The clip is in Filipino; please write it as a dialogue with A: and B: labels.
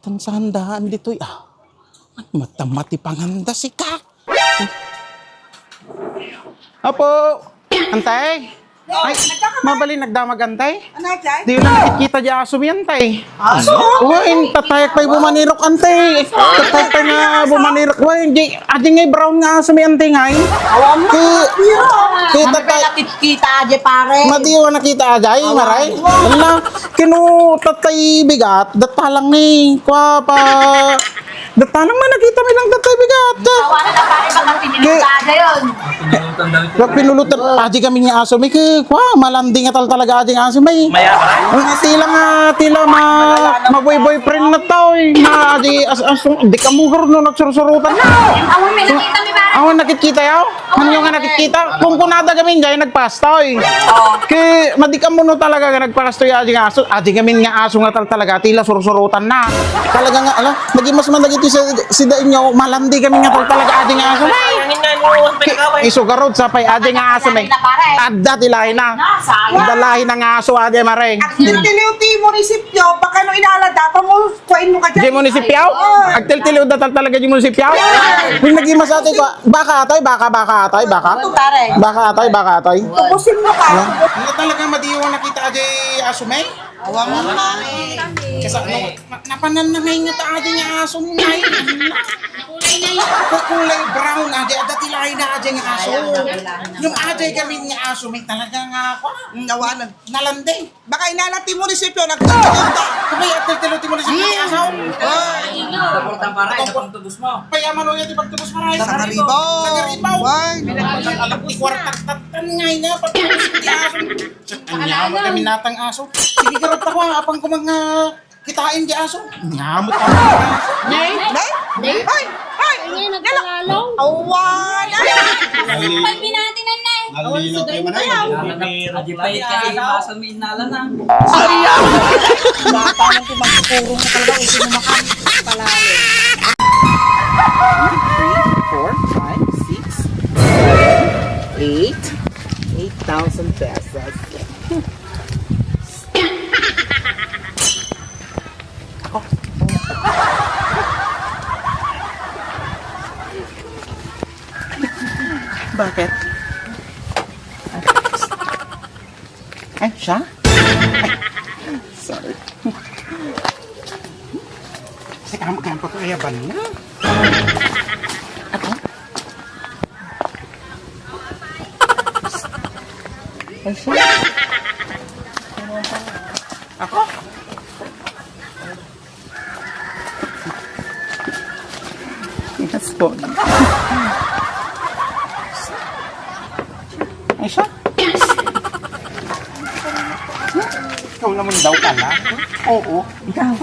A: Tan sa handaan dito. Matamati panganda si Kak. Apo, antay. Ay, mabali nagdamag antay. Di lang nakikita di aso mi antay. Aso? Uy, tatayak pa'y bumanirok antay. Tatayak pa'y nga bumanirok. Uy, di ngay brown nga aso mi antay ngay.
B: Awam mo. Kita nakikita aja pare.
A: Madiwa nakita aja ay maray. Wala, kinu tatay bigat. Datalang ni, kwa pa. Datalang man nakita mi lang tatay bigat.
B: Awan na pare baka pinilitan aja yun.
A: Wag pinulutan aji kami nga aso may kwa malanding nga talaga aji nga aso may. Tila boyfriend na tao eh. Na aji aso di ka mugor no nagsurusurutan na.
B: Awan may nakita mi pare.
A: Awan nakikita yaw. Ano nga nakikita? Kung kunada kami dyan nagpastoy. Kaya madika mo no talaga nga nagpastoy aji nga aso. Aji kami nga aso nga talaga tila surusurutan na. Talaga nga ala naging mas mandagiti si dainyo malandi kami nga talaga aji nga aso. Isugarod sa pay ade nga aso may. Adda tilahin na. Dalahin na nga aso ade maray.
C: Agtiltiliw ti munisipyo, baka no inalada pa mo, kuhain mo ka dyan.
A: Di munisipyaw? Agtiltiliw datal talaga di munisipyaw? Yung naging masate ko, baka atoy.
C: Tubusin mo ka.
A: Ano talaga madiwa nakita ade aso may?
C: Awang mo pare.
A: Kasi napanan na ngayon nga ade nga aso may. Kulay brown ade adda tilahin na ade nga aso. Yung ade kami nga aso may talaga nga
C: Nawanan.
A: nalanding.
C: Baka inalati munisipyo, nagtutulog ka.
A: Kumay agtiltiliw ti munisipyo nga aso.
D: Portang para itong tubos mo.
A: Payaman o yan di pagtubos maray.
C: Sa Karibaw.
A: Sa Karibaw.
C: Why?
A: Alam ni kwartat-tatan ngay na pagtubos ti aso. Nyamot kami natang aso. Sige karot ako apang kumang kitain di aso. Nyamot ako.
C: Nay? Ay! Ay!
E: Ngayon nagkalalaw.
C: Awan!
E: Pag binatinan na eh.
F: Nalilinaw kayo man ay.
D: Nagipahit ka kayo masal may inala na.
C: Parang tumagpurong na talaga. Uso mo makan. Palalo. 3, 4, 5, 6, 7, 8,000 pesos.
A: Bakit? Ay, siya? Sorry. Kasi kamagkan pa ito ayaban na. Ako? Ay, siya? Ako? Yes po. Ay, siya? Ikaw naman daw pala? Oo. Ikaw?